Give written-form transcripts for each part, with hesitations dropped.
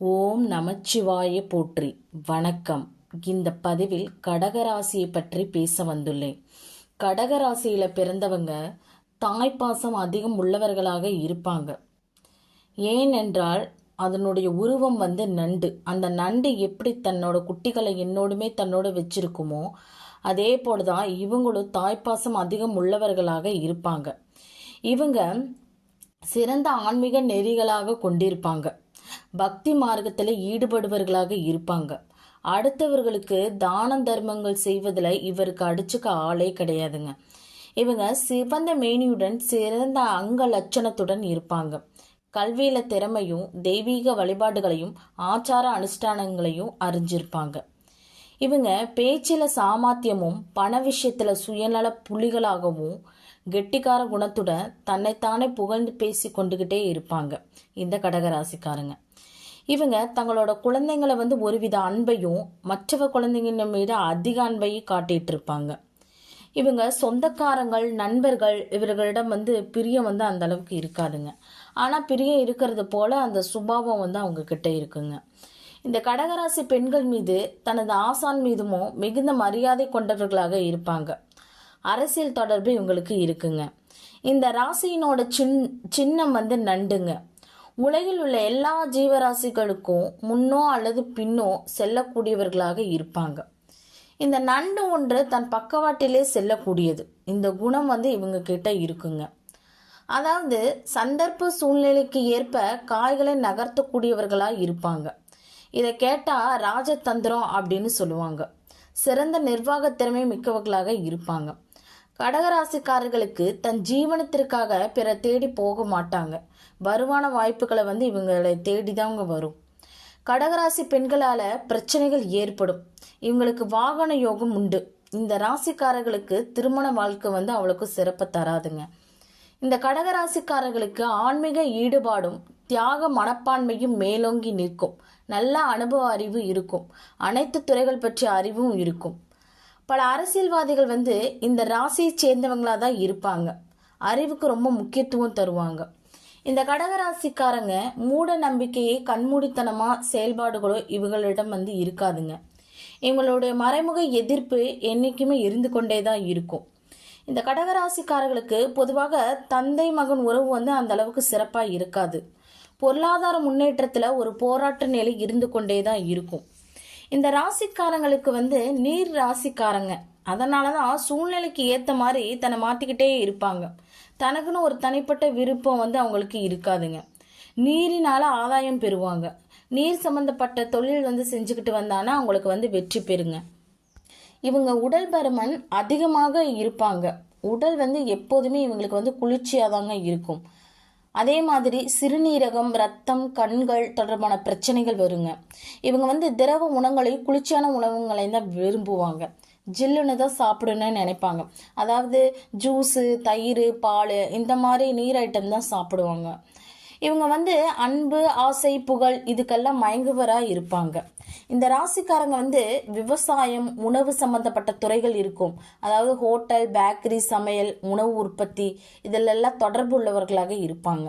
ஓம் நமச்சிவாய போற்றி. வணக்கம். இந்த பதிவில் கடகராசியை பற்றி பேச வந்துள்ளேன். கடகராசியில பிறந்தவங்க தாய்ப்பாசம் அதிகம் உள்ளவர்களாக இருப்பாங்க. ஏனென்றால் அதனுடைய உருவம் நண்டு. அந்த நண்டு எப்படி தன்னோட குட்டிகளை என்னோடுமே தன்னோடு வச்சிருக்குமோ அதே போலதான் இவங்களும் தாய்ப்பாசம் அதிகம் உள்ளவர்களாக இருப்பாங்க. இவங்க சிறந்த ஆன்மீக நெறிகளாக கொண்டிருப்பாங்க. பக்தி மார்க்கத்தில் ஈடுபடுபவர்களாக இருப்பாங்க. அடுத்தவர்களுக்கு தான தர்மங்கள் செய்வதில் இவருக்கு அடிச்சுக்க ஆளே கிடையாதுங்க. இவங்க சிவந்த மேனியுடன் சிறந்த அங்க லட்சணத்துடன் இருப்பாங்க. கல்வியில திறமையும் தெய்வீக வழிபாடுகளையும் ஆச்சார அனுஷ்டானங்களையும் அறிஞ்சிருப்பாங்க. இவங்க பேச்சில சாமர்த்தியமும் பண விஷயத்துல சுயநல புலிகளாகவும் கெட்டிக்கார குணத்துடன் தன்னைத்தானே புகழ்ந்து பேசி கொண்டுகிட்டே இருப்பாங்க இந்த கடகராசிக்காரங்க. இவங்க தங்களோட குழந்தைங்களை ஒருவித அன்பையும் மற்றவ குழந்தைங்க மீது அதிக அன்பையும் காட்டிட்டு இருப்பாங்க. இவங்க சொந்தக்காரங்கள் நண்பர்கள் இவர்களிடம் பிரியம் அந்த அளவுக்கு இருக்காதுங்க. ஆனா பிரியம் இருக்கிறது போல அந்த சுபாவம் அவங்க கிட்ட இருக்குங்க. இந்த கடகராசி பெண்கள் மீது தனது ஆசான் மீதுமோ மிகுந்த மரியாதை கொண்டவர்களாக இருப்பாங்க. அரசியல் தொடர்பு இவங்களுக்கு இருக்குங்க. இந்த ராசியினோட சின்னம் நண்டுங்க. உலகில் உள்ள எல்லா ஜீவராசிகளுக்கும் முன்னோ அல்லது பின்னோ செல்லக்கூடியவர்களாக இருப்பாங்க. இந்த நண்டு ஒன்று தன் பக்கவாட்டிலே செல்லக்கூடியது. இந்த குணம் இவங்க கிட்ட இருக்குங்க. அதாவது சந்தர்ப்ப சூழ்நிலைக்கு ஏற்ப காய்களை நகர்த்தக்கூடியவர்களா இருப்பாங்க. இதை கேட்டா ராஜதந்திரம் அப்படின்னு சொல்லுவாங்க. சிறந்த நிர்வாக திறமை மிக்கவர்களாக இருப்பாங்க. கடகராசிக்காரர்களுக்கு தன் ஜீவனத்திற்காக பிற தேடி போக மாட்டாங்க. வருமான வாய்ப்புகளை இவங்களை தேடிதாங்க வரும். கடகராசி பெண்களால பிரச்சனைகள் ஏற்படும். இவங்களுக்கு வாகன யோகம் உண்டு. இந்த ராசிக்காரர்களுக்கு திருமண வாழ்க்கை அவளுக்கு சிறப்பு தராதுங்க. இந்த கடகராசிக்காரர்களுக்கு ஆன்மீக ஈடுபாடும் தியாக மனப்பான்மையும் மேலோங்கி நிற்கும். நல்ல அனுபவ அறிவு இருக்கும். அனைத்து துறைகள் பற்றிய அறிவும் இருக்கும். பல அரசியல்வாதிகள் இந்த ராசியை சேர்ந்தவங்களா தான் இருப்பாங்க. அறிவுக்கு ரொம்ப முக்கியத்துவம் தருவாங்க. இந்த கடகராசிக்காரங்க மூட நம்பிக்கையை கண்மூடித்தனமா செயல்பாடுகளோ இவங்களிடம் இருக்காதுங்க. இவங்களுடைய மறைமுக எதிர்ப்பு என்னைக்குமே இருந்து கொண்டே தான் இருக்கும். இந்த கடகராசிக்காரர்களுக்கு பொதுவாக தந்தை மகன் உறவு அந்த அளவுக்கு சிறப்பா இருக்காது. பொருளாதார முன்னேற்றத்துல ஒரு போராட்ட நிலை இருந்து கொண்டே தான் இருக்கும். இந்த ராசிக்காரங்களுக்கு நீர் ராசிக்காரங்க. அதனாலதான் சூழ்நிலைக்கு ஏத்த மாதிரி தன்னை மாத்திக்கிட்டே இருப்பாங்க. தனக்குன்னு ஒரு தனிப்பட்ட விருப்பம் அவங்களுக்கு இருக்காதுங்க. நீரினால ஆதாயம் பெறுவாங்க. நீர் சம்பந்தப்பட்ட தொழில் செஞ்சுக்கிட்டு வந்தானா அவங்களுக்கு வெற்றி பெறுங்க. இவங்க உடல் பருமன் அதிகமாக இருப்பாங்க. உடல் எப்போதுமே இவங்களுக்கு குளிர்ச்சியாதாங்க இருக்கும். அதே மாதிரி சிறுநீரகம் ரத்தம் கண்கள் தொடர்பான பிரச்சனைகள் வருங்க. இவங்க திரவ உணவுகளை குளிர்ச்சியான உணவுகளை தான் விரும்புவாங்க. ஜில்லுன்னு தான் சாப்பிடணும்னு நினைப்பாங்க. அதாவது ஜூஸு தயிர் பால் இந்த மாதிரி நீர் ஐட்டம் தான் சாப்பிடுவாங்க. இவங்க அன்பு ஆசை புகழ் இதுக்கெல்லாம் மயங்குவரா இருப்பாங்க. இந்த ராசிக்காரங்க விவசாயம் உணவு சம்பந்தப்பட்ட துறைகள் இருக்கும். அதாவது ஹோட்டல் பேக்கரி சமையல் உணவு உற்பத்தி இதிலெல்லாம் தொடர்பு உள்ளவர்களாக இருப்பாங்க.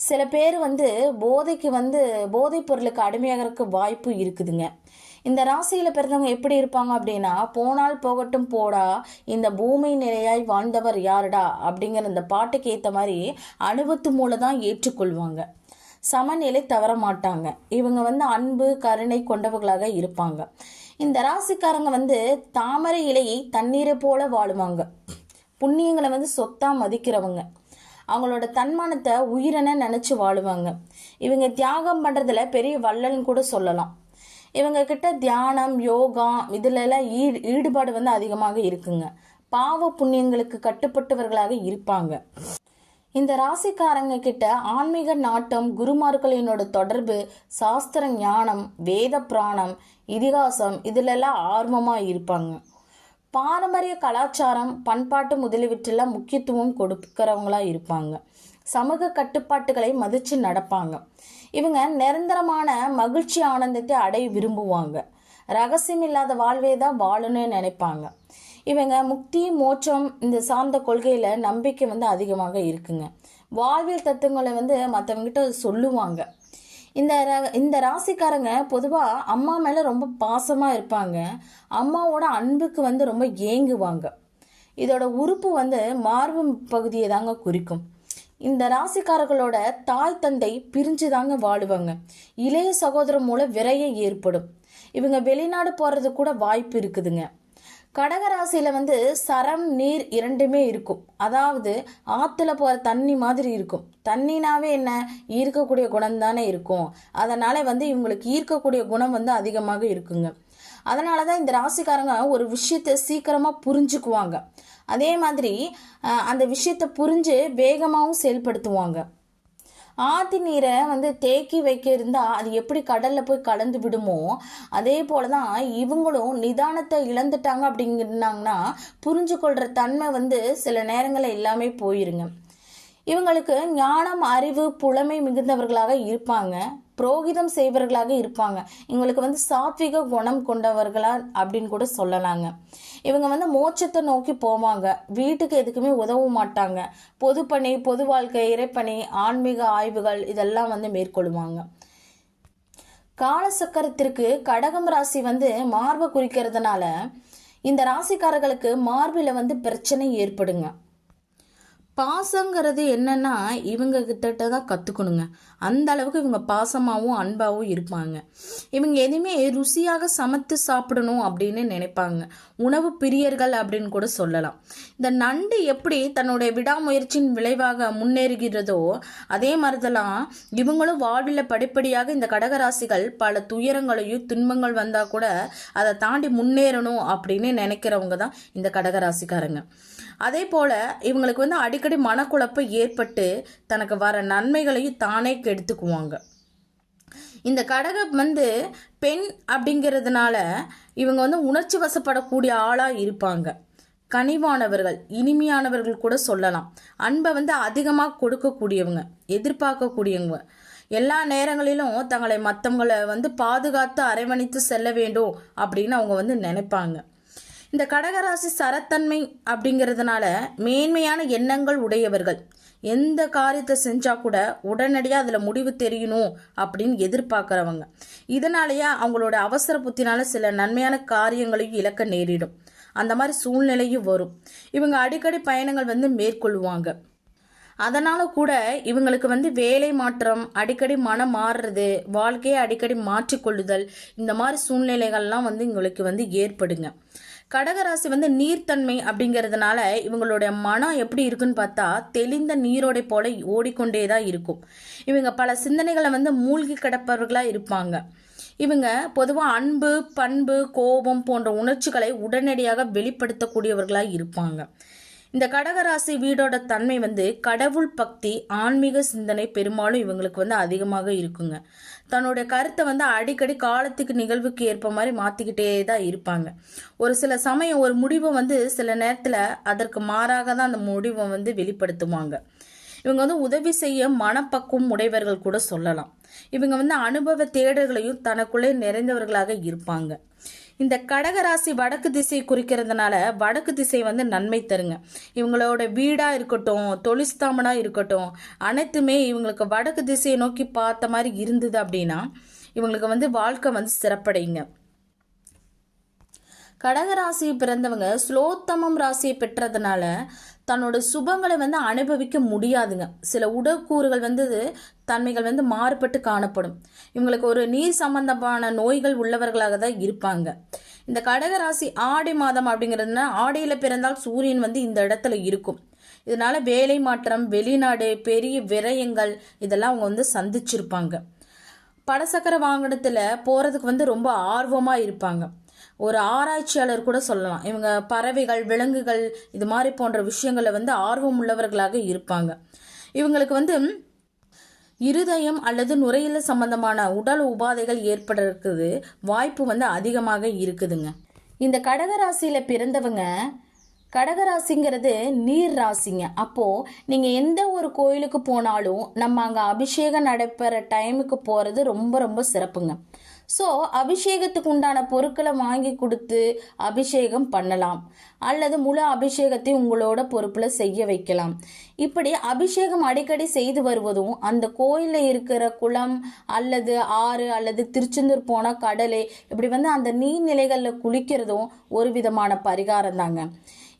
சில பேர் போதைக்கு போதைப் பொருளுக்கு அடிமையாகிறதுக்கு வாய்ப்பு இருக்குதுங்க. இந்த ராசியில பிறந்தவங்க எப்படி இருப்பாங்க அப்படின்னா, போனால் போகட்டும் போடா இந்த பூமி நிலையாய் வாழ்ந்தவர் யாருடா அப்படிங்கிற இந்த பாட்டுக்கு ஏற்ற மாதிரி அனுபவத்து மூலம் தான் ஏற்றுக்கொள்வாங்க. சமநிலை தவற மாட்டாங்க. இவங்க அன்பு கருணை கொண்டவர்களாக இருப்பாங்க. இந்த ராசிக்காரங்க தாமரை இலையை தண்ணீரை போல வாழுவாங்க. புண்ணியங்களை சொத்தா மதிக்கிறவங்க. அவங்களோட தன்மானத்தை உயிரென நினைச்சு வாழுவாங்க. இவங்க தியாகம் பண்றதுல பெரிய வள்ளல்னு கூட சொல்லலாம். இவங்க கிட்ட தியானம் யோகா இதுல எல்லாம் ஈடுபாடு அதிகமாக இருக்குங்க. பாவ புண்ணியங்களுக்கு கட்டுப்பட்டவர்களாக இருப்பாங்க. இந்த ராசிக்காரங்க கிட்ட ஆன்மீக நாட்டம் குருமார்களினோட தொடர்பு சாஸ்திர ஞானம் வேத பிராணம் இதிகாசம் இதுல எல்லாம் ஆர்வமா இருப்பாங்க. பாரம்பரிய கலாச்சாரம் பண்பாட்டு முதலியவற்றெல்லாம் முக்கியத்துவம் கொடுக்கிறவங்களா இருப்பாங்க. சமூக கட்டுப்பாட்டுகளை மதிச்சு நடப்பாங்க. இவங்க நிரந்தரமான மகிழ்ச்சி ஆனந்தத்தை அடைய விரும்புவாங்க. ரகசியம் இல்லாத வாழ்வே தான் வாழணும்னு நினைப்பாங்க. இவங்க முக்தி மோட்சம் இந்த சார்ந்த கொள்கையில நம்பிக்கை அதிகமாக இருக்குங்க. வாழ்வியல் தத்துவங்களை மற்றவங்கிட்ட சொல்லுவாங்க. இந்த ராசிக்காரங்க பொதுவாக அம்மா மேலே ரொம்ப பாசமாக இருப்பாங்க. அம்மாவோட அன்புக்கு வந்து ரொம்ப ஏங்குவாங்க. இதோட உறுப்பு வந்து மார்பு பகுதியை தாங்க குறிக்கும். இந்த ராசிக்காரர்களோட தாய் தந்தை பிரிஞ்சு தாங்க வாழுவாங்க. இளைய சகோதரம் மூலம் விரைய ஏற்படும். இவங்க வெளிநாடு போறது கூட வாய்ப்பு இருக்குதுங்க. கடகராசியில வந்து சரம் நீர் இரண்டுமே இருக்கும். அதாவது ஆத்துல போற தண்ணி மாதிரி இருக்கும். தண்ணினாவே என்ன, ஈர்க்கக்கூடிய குணம் தானே இருக்கும். அதனால வந்து இவங்களுக்கு ஈர்க்கக்கூடிய குணம் வந்து அதிகமாக இருக்குங்க. அதனாலதான் இந்த ராசிக்காரங்க ஒரு விஷயத்தை சீக்கிரமா புரிஞ்சுக்குவாங்க. அதே மாதிரி அந்த விஷயத்தை புரிஞ்சு வேகமாகவும் செயல்படுத்துவாங்க. ஆத்தி நீரை வந்து தேக்கி வைக்க இருந்தா அது எப்படி கடல்ல போய் கலந்து விடுமோ, அதே போலதான் இவங்களும் நிதானத்தை இழந்துட்டாங்க அப்படிங்கிறாங்கன்னா புரிஞ்சு கொள்ற தன்மை வந்து சில நேரங்களில் எல்லாமே போயிருங்க. இவங்களுக்கு ஞானம் அறிவு புலமை மிகுந்தவர்களாக இருப்பாங்க. புரோகிதம் செய்வர்களாக இருப்பாங்க. இவங்களுக்கு வந்து சாத்விக குணம் கொண்டவர்களா அப்படின்னு கூட சொல்லலாங்க. இவங்க வந்து மோட்சத்தை நோக்கி போவாங்க. வீட்டுக்கு எதுக்குமே உதவ மாட்டாங்க. பொதுப்பணி, பொது வாழ்க்கை, இறைப்பணி, ஆன்மீக ஆய்வுகள் இதெல்லாம் வந்து மேற்கொள்ளுவாங்க. காலசக்கரத்திற்கு கடகம் ராசி வந்து மார்பை குறிக்கிறதுனால இந்த ராசிக்காரர்களுக்கு மார்பில வந்து பிரச்சனை ஏற்படுங்க. பாசங்கிறது என்னன்னா இவங்க கிட்ட தான் கற்றுக்கணுங்க. அந்த அளவுக்கு இவங்க பாசமாகவும் அன்பாகவும் இருப்பாங்க. இவங்க எதுவுமே ருசியாக சமைத்து சாப்பிடணும் அப்படின்னு நினைப்பாங்க. உணவு பிரியர்கள் அப்படின்னு கூட சொல்லலாம். இந்த நண்டு எப்படி தன்னுடைய விடாமுயற்சியின் விளைவாக முன்னேறுகிறதோ அதே மாதிரிதான் இவங்களும் வாழ்வில் படிப்படியாக இந்த கடகராசிகள் பல துயரங்களையும் துன்பங்கள் வந்தால் கூட அதை தாண்டி முன்னேறணும் அப்படின்னு நினைக்கிறவங்க தான் இந்த கடகராசிக்காரங்க. அதே போல இவங்களுக்கு வந்து அடிக்கடி மனக்குழப்பம் ஏற்பட்டு தனக்கு வர நன்மைகளையும் தானே கெடுத்துக்குவாங்க. இந்த கடகம் வந்து பெண் அப்படிங்கிறதுனால இவங்க வந்து உணர்ச்சி வசப்படக்கூடிய ஆளாக இருப்பாங்க. கனிவானவர்கள், இனிமையானவர்கள் கூட சொல்லலாம். அன்பை வந்து அதிகமாக கொடுக்கக்கூடியவங்க, எதிர்பார்க்கக்கூடியவங்க. எல்லா நேரங்களிலும் தங்களை மற்றவங்களை வந்து பாதுகாத்து அரவணைத்து செல்ல வேண்டும் அப்படின்னு அவங்க வந்து நினைப்பாங்க. இந்த கடகராசி சரத்தன்மை அப்படிங்கிறதுனால மேன்மையான எண்ணங்கள் உடையவர்கள். எந்த காரியத்தை செஞ்சா கூட உடனடியாக அதில் முடிவு தெரியணும் அப்படின்னு எதிர்பார்க்குறவங்க. இதனாலேயே அவங்களோட அவசர புத்தினால சில நன்மையான காரியங்களையும் இழக்க நேரிடும். அந்த மாதிரி சூழ்நிலையும் வரும். இவங்க அடிக்கடி பயணங்கள் வந்து மேற்கொள்வாங்க. அதனால கூட இவங்களுக்கு வந்து வேலை மாற்றம், அடிக்கடி மனம் மாறுறது, வாழ்க்கையை அடிக்கடி மாற்றிக்கொள்ளுதல், இந்த மாதிரி சூழ்நிலைகள்லாம் வந்து இவங்களுக்கு வந்து ஏற்படுங்க. கடகராசி வந்து நீர்த்தன்மை அப்படிங்கிறதுனால இவங்களுடைய மனம் எப்படி இருக்குன்னு பார்த்தா தெளிந்த நீரோடை போல ஓடிக்கொண்டே தான் இருக்கும். இவங்க பல சிந்தனைகளை வந்து மூழ்கி கிடப்பவர்களா இருப்பாங்க. இவங்க பொதுவாக அன்பு, பண்பு, கோபம் போன்ற உணர்ச்சிகளை உடனடியாக வெளிப்படுத்தக்கூடியவர்களாக இருப்பாங்க. இந்த கடகராசி வீடோட தன்மை வந்து கடவுள் பக்தி, ஆன்மீக சிந்தனை பெரும்பாலும் இவங்களுக்கு வந்து அதிகமாக இருக்குங்க. தன்னுடைய கருத்தை வந்து அடிக்கடி காலத்துக்கு நிகழ்வுக்கு ஏற்ப மாதிரி மாற்றிக்கிட்டே தான் இருப்பாங்க. ஒரு சில சமயம் ஒரு முடிவை வந்து சில நேரத்தில் அதற்கு மாறாக தான் அந்த முடிவை வந்து வெளிப்படுத்துவாங்க. இவங்க வந்து உதவி செய்ய மனப்பக்குவம் உடையவர்கள் கூட சொல்லலாம். இவங்க வந்து அனுபவ தேடல்களையும் தனக்குள்ளே நிறைந்தவர்களாக இருப்பாங்க. இந்த கடகராசி வடக்கு திசை குறிக்கிறதுனால வடக்கு திசை வந்து நன்மை தருங்க. இவங்களோட வீடா இருக்கட்டும், தொழிற்ஸ்தாபனா இருக்கட்டும், அனைத்துமே இவங்களுக்கு வடக்கு திசையை நோக்கி பார்த்த மாதிரி இருந்தது அப்படின்னா இவங்களுக்கு வந்து வாழ்க்கை வந்து சிறப்படைங்க. கடகராசியை பிறந்தவங்க ஸ்லோத்தமம் ராசியை பெற்றதுனால தன்னோட சுபங்களை வந்து அனுபவிக்க முடியாதுங்க. சில உடற்கூறுகள் வந்து தன்மைகள் வந்து மாறுபட்டு காணப்படும். இவங்களுக்கு ஒரு நீர் சம்பந்தமான நோய்கள் உள்ளவர்களாக தான் இருப்பாங்க. இந்த கடகராசி ஆடி மாதம் அப்படிங்கிறதுனா ஆடியில பிறந்தால் சூரியன் வந்து இந்த இடத்துல இருக்கும். இதனால வேலை மாற்றம், வெளிநாடு, பெரிய விரயங்கள் இதெல்லாம் அவங்க வந்து சந்திச்சிருப்பாங்க. பலசக்கர வாகனத்துல போறதுக்கு வந்து ரொம்ப ஆர்வமா இருப்பாங்க. ஒரு ஆராய்ச்சியாளர் கூட சொல்லலாம். இவங்க பறவைகள், விலங்குகள் இது மாதிரி போன்ற விஷயங்களை வந்து ஆர்வம் உள்ளவர்களாக இருப்பாங்க. இவங்களுக்கு வந்து இருதயம் அல்லது நுரையீரல் சம்பந்தமான உடல் உபாதைகள் ஏற்படுறதுக்கு வாய்ப்பு வந்து அதிகமாக இருக்குதுங்க. இந்த கடகராசியில பிறந்தவங்க கடகராசிங்கிறது நீர் ராசிங்க. அப்போ நீங்க எந்த ஒரு கோயிலுக்கு போனாலும் நம்ம அங்க அபிஷேகம் நடைபெற டைமுக்கு போறது ரொம்ப ரொம்ப சிறப்புங்க. ஸோ அபிஷேகத்துக்கு உண்டான பொருட்களை வாங்கி கொடுத்து அபிஷேகம் பண்ணலாம், அல்லது முழு அபிஷேகத்தை உங்களோட பொறுப்பில் செய்ய வைக்கலாம். இப்படி அபிஷேகம் அடிக்கடி செய்து வருவதும், அந்த கோயிலில் இருக்கிற குளம் அல்லது ஆறு அல்லது திருச்செந்தூர் போன கடலை இப்படி அந்த நீர்நிலைகளில் குளிக்கிறதும் ஒரு விதமான பரிகாரம் தாங்க.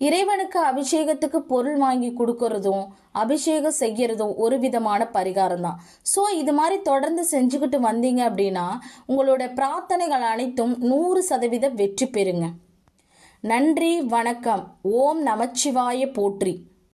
இறைவனுக்கு அபிஷேகத்துக்கு பொருள் வாங்கி கொடுக்கறதும் அபிஷேகம் செய்யறதும் ஒரு விதமான பரிகாரம் தான். ஸோ இது மாதிரி தொடர்ந்து செஞ்சுக்கிட்டு வந்தீங்க அப்படின்னா உங்களோட பிரார்த்தனைகள் அனைத்தும் 100% வெற்றி பெறுங்க. நன்றி, வணக்கம். ஓம் நமச்சிவாய போற்றி.